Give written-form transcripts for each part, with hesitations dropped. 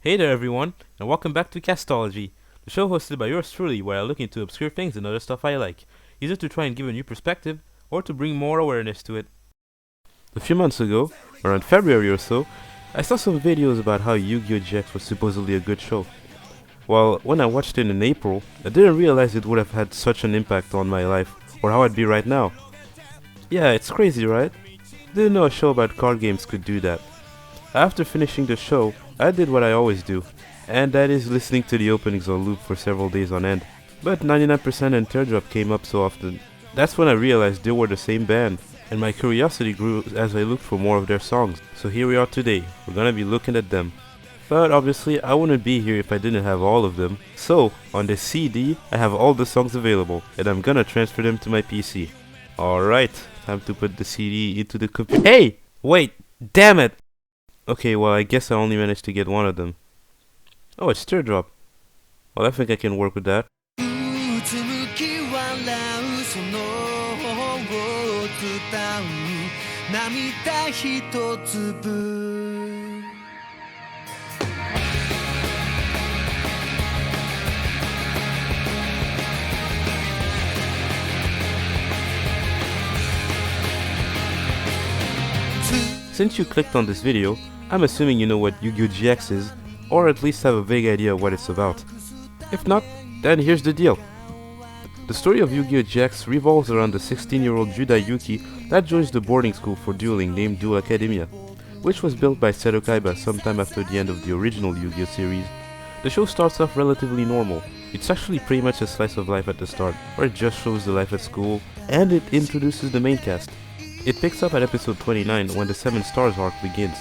Hey there everyone, and welcome back to Kastology, the show hosted by yours truly where I look into obscure things and other stuff I like, either to try and give a new perspective, or to bring more awareness to it. A few months ago, around February or so, I saw some videos about how Yu-Gi-Oh! GX was supposedly a good show. Well, when I watched it in April, I didn't realize it would have had such an impact on my life, or how I'd be right now. Yeah, it's crazy, right? Didn't know a show about card games could do that. After finishing the show, I did what I always do, and that is listening to the openings on loop for several days on end. But 99% and Teardrop came up so often. That's when I realized they were the same band, and my curiosity grew as I looked for more of their songs. So here we are today, we're gonna be looking at them. But obviously I wouldn't be here if I didn't have all of them. So, on the CD, I have all the songs available, and I'm gonna transfer them to my PC. Alright, time to put the CD into the computer. Hey! Wait, damn it! Okay, well I guess I only managed to get one of them. Oh, it's Teardrop. Well, I think I can work with that. Since you clicked on this video, I'm assuming you know what Yu-Gi-Oh! GX is, or at least have a vague idea of what it's about. If not, then here's the deal. The story of Yu-Gi-Oh! GX revolves around the 16-year-old Judai Yuki that joins the boarding school for dueling named Duel Academia, which was built by Seto Kaiba sometime after the end of the original Yu-Gi-Oh! Series. The show starts off relatively normal. It's actually pretty much a slice of life at the start, where it just shows the life at school, and it introduces the main cast. It picks up at episode 29 when the 7 Stars arc begins.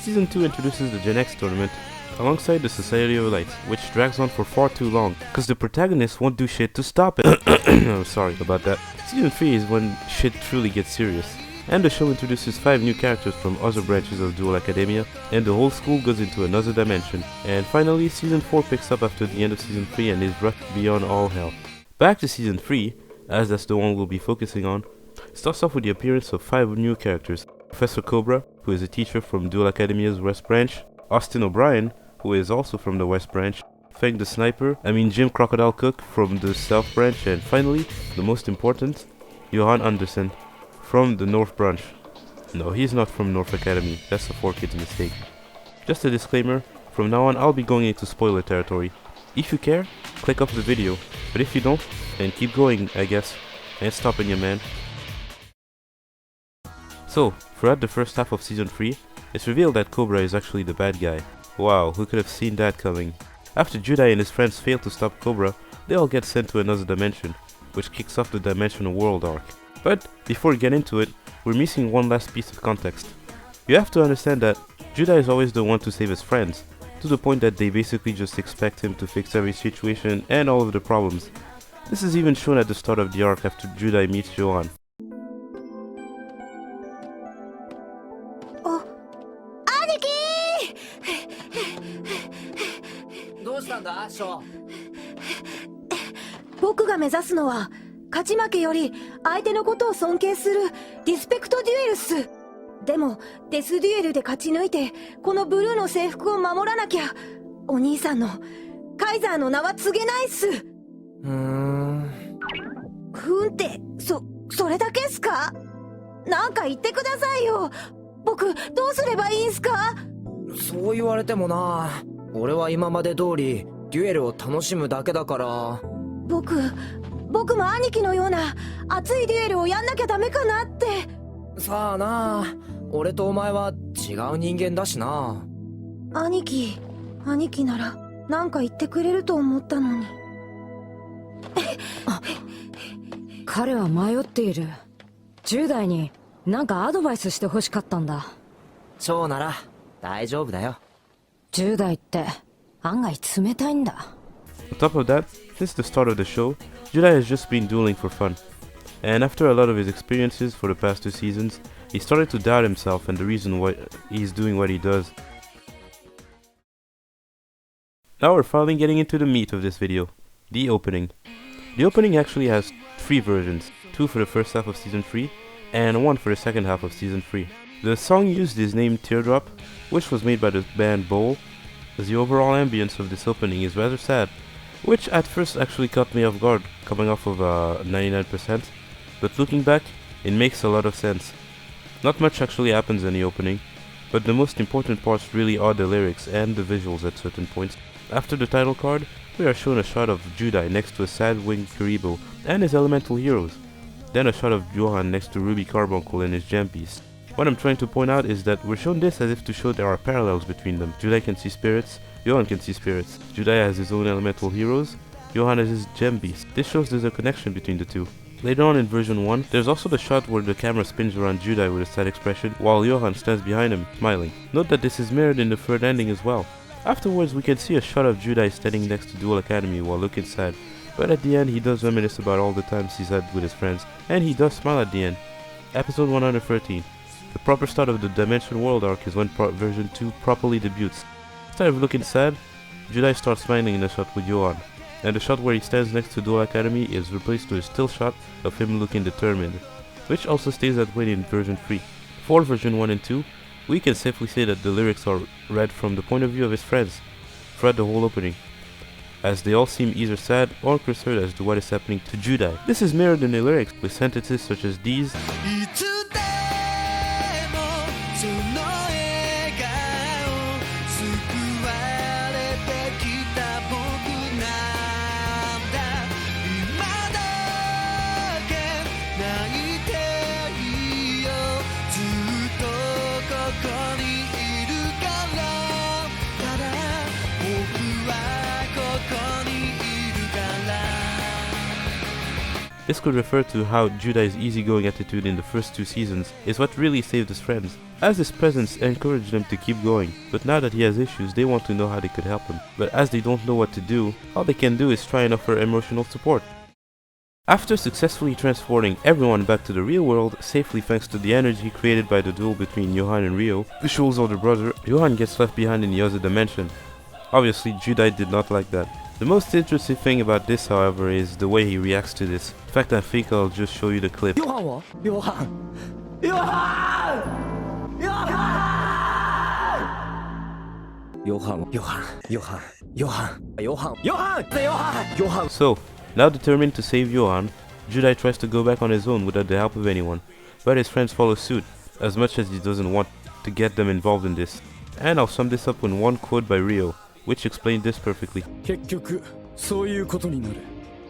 Season 2 introduces the Gen X tournament alongside the Society of Light, which drags on for far too long, cause the protagonist won't do shit to stop it. I'm sorry about that. Season 3 is when shit truly gets serious, and the show introduces 5 new characters from other branches of Duel Academia, and the whole school goes into another dimension. And finally, Season 4 picks up after the end of Season 3 and is rough beyond all hell. Back to Season 3, as that's the one we'll be focusing on, starts off with the appearance of 5 new characters. Professor Cobra, who is a teacher from Duel Academia's West Branch, Austin O'Brien, who is also from the West Branch, Feng the Sniper, Jim Crocodile Cook from the South Branch, and finally, the most important, Johan Andersen from the North Branch. No, he's not from North Academy, that's a 4Kids mistake. Just a disclaimer, from now on I'll be going into spoiler territory. If you care, click off the video, but if you don't, then keep going, I guess. Ain't stopping you, man. So, throughout the first half of Season 3, it's revealed that Cobra is actually the bad guy. Wow, who could have seen that coming? After Judai and his friends fail to stop Cobra, they all get sent to another dimension, which kicks off the Dimensional World arc. But, before we get into it, we're missing one last piece of context. You have to understand that Judai is always the one to save his friends, to the point that they basically just expect him to fix every situation and all of the problems. This is even shown at the start of the arc after Judai meets Johan. So 僕が目指すのは勝ち負けより相手のことを尊敬するリスペクトデュエルっす。でもデスデュエルで勝ち抜いてこのブルーの制服を守らなきゃお兄さんのカイザーの名は告げないっす。ふんってそれだけっすか？なんか言ってくださいよ。僕どうすればいいんすか？そう言われてもな。俺は今まで通りデュエルを楽しむだけだから。僕も兄貴のような熱いデュエルをやんなきゃダメかなって。さあな、俺とお前は違う人間だしな。兄貴ならなんか言ってくれると思ったのに。彼は迷っている。10代になんかアドバイスしてほしかったんだ。蝶なら大丈夫だよ。10代って案外冷たいんだ。On top of that, since the start of the show, Judai has just been dueling for fun. And after a lot of his experiences for the past 2 seasons, he started to doubt himself and the reason why he's doing what he does. Now we're finally getting into the meat of this video, the opening. The opening actually has 3 versions, 2 for the first half of Season 3, and 1 for the second half of Season 3. The song used is named Teardrop, which was made by the band Bowl, as the overall ambience of this opening is rather sad, which at first actually caught me off guard, coming off of 99%, but looking back, it makes a lot of sense. Not much actually happens in the opening, but the most important parts really are the lyrics and the visuals at certain points. After the title card, we are shown a shot of Judai next to a sad winged Kuribo and his elemental heroes, then a shot of Johan next to Ruby Carbuncle and his gem beast. What I'm trying to point out is that we're shown this as if to show there are parallels between them. Judai can see spirits, Johan can see spirits. Judai has his own elemental heroes, Johan has his gem beast. This shows there's a connection between the two. Later on in version 1, there's also the shot where the camera spins around Judai with a sad expression, while Johan stands behind him, smiling. Note that this is mirrored in the third ending as well. Afterwards, we can see a shot of Judai standing next to Duel Academy while looking sad, but at the end he does reminisce about all the times he's had with his friends, and he does smile at the end. Episode 113. The proper start of the Dimension World arc is when version 2 properly debuts. Instead of looking sad, Judai starts smiling in a shot with Johan, and the shot where he stands next to Duel Academy is replaced with a still shot of him looking determined, which also stays that way in version 3. For version 1 and 2, we can safely say that the lyrics are read from the point of view of his friends throughout the whole opening, as they all seem either sad or concerned as to what is happening to Judai. This is mirrored in the lyrics with sentences such as these, This could refer to how Judai's easygoing attitude in the first 2 seasons is what really saved his friends, as his presence encouraged them to keep going, but now that he has issues they want to know how they could help him. But as they don't know what to do, all they can do is try and offer emotional support. After successfully transporting everyone back to the real world, safely thanks to the energy created by the duel between Johan and Rio, Visual's older brother, Johan gets left behind in the other dimension. Obviously, Judai did not like that. The most interesting thing about this, however, is the way he reacts to this. In fact, I think I'll just show you the clip. Johan! So, now determined to save Johan, Judai tries to go back on his own without the help of anyone, but his friends follow suit, as much as he doesn't want to get them involved in this. And I'll sum this up in one quote by Rio, which explained this perfectly. 結局そういうことになる。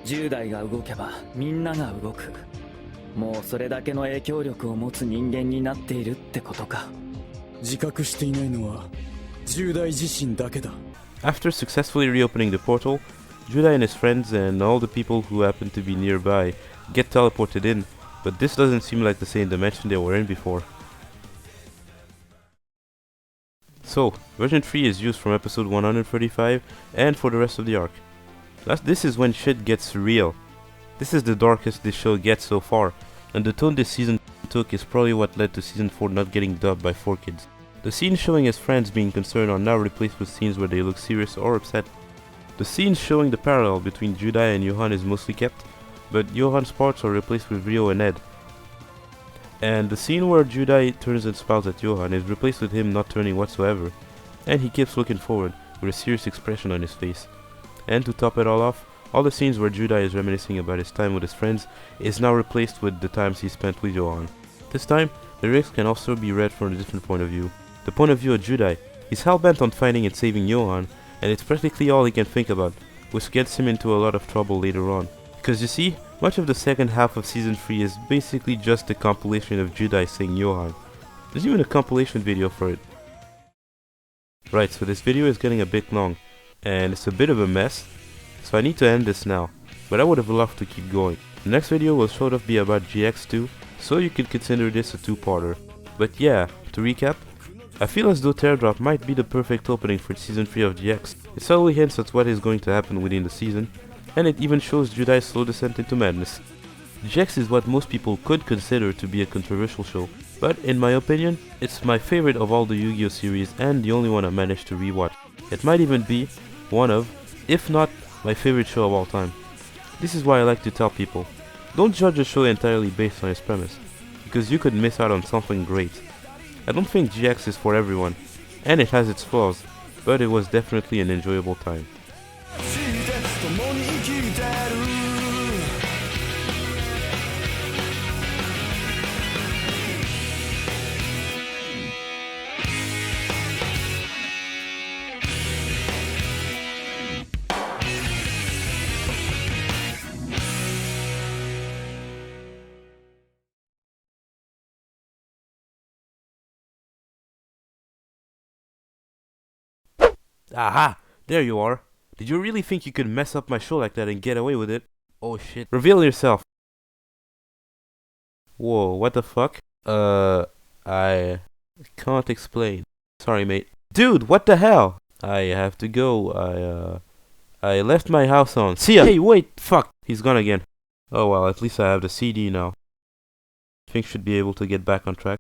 10代が動けばみんなが動く。もうそれだけの影響力を持つ人間になっているってことか。自覚していないのは10代自身だけだ。After successfully reopening the portal, Judai and his friends and all the people who happen to be nearby get teleported in, but this doesn't seem like the same dimension they were in before. So, version 3 is used from episode 135 and for the rest of the arc. This is when shit gets real. This is the darkest this show gets so far, and the tone this season took is probably what led to season 4 not getting dubbed by 4Kids. The scenes showing his friends being concerned are now replaced with scenes where they look serious or upset. The scenes showing the parallel between Judai and Johan is mostly kept, but Johan's parts are replaced with Rio and Ed. And the scene where Judai turns and smiles at Johan is replaced with him not turning whatsoever, and he keeps looking forward with a serious expression on his face. And to top it all off, all the scenes where Judai is reminiscing about his time with his friends is now replaced with the times he spent with Johan. This time, the lyrics can also be read from a different point of view. The point of view of Judai. He's hell-bent on finding and saving Johan, and it's practically all he can think about, which gets him into a lot of trouble later on. Because you see, much of the second half of season 3 is basically just a compilation of Judai saying Johan. There's even a compilation video for it. Right, so this video is getting a bit long, and it's a bit of a mess, so I need to end this now, but I would have loved to keep going. The next video will sort of be about GX2, so you could consider this a 2-parter. But yeah, to recap, I feel as though Teardrop might be the perfect opening for season 3 of GX. It subtly hints at what is going to happen within the season, and it even shows Judai's slow descent into madness. GX is what most people could consider to be a controversial show, but in my opinion, it's my favorite of all the Yu-Gi-Oh series and the only one I managed to rewatch. It might even be one of, if not my favorite show of all time. This is why I like to tell people, don't judge a show entirely based on its premise, because you could miss out on something great. I don't think GX is for everyone, and it has its flaws, but it was definitely an enjoyable time. Aha! There you are. Did you really think you could mess up my show like that and get away with it? Oh shit. Reveal yourself. Whoa, what the fuck? I can't explain. Sorry, mate. Dude, what the hell? I have to go. I left my house on. See ya! Hey, wait, fuck! He's gone again. Oh well, at least I have the CD now. I think should be able to get back on track.